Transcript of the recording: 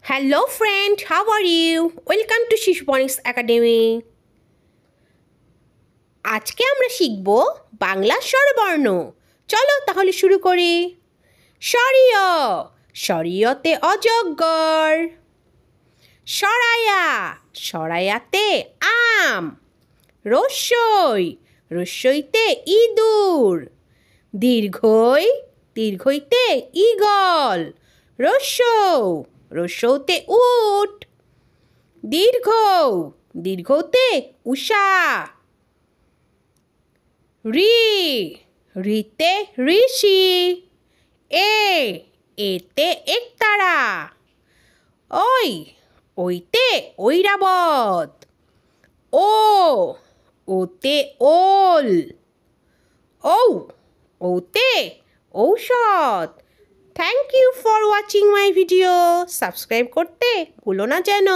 Hello friend, how are you? Welcome to Shishuponics Academy. আজকে আমরা শিখব বাংলা স্বরবর্ণ। চলো তাহলে শুরু করি। সরিয়, সরিয়তে অজগর। সরায়া, সরায়াতে আম। রস্যই, রস্যইতে ইঁদুর। দীর্ঘই, দীর্ঘইতে ঈগল। রস্যৌ, রস্যৌতে উট। দীর্ঘ, দীর্ঘতে উষা। রি, রিতে ঋষি। এতে একতারা। ওই, ওইতে ঐরাবত। ওতে ওল। ওতে ঔষধ। Thank you for watching my video. Subscribe করতে ভুলো না যেন।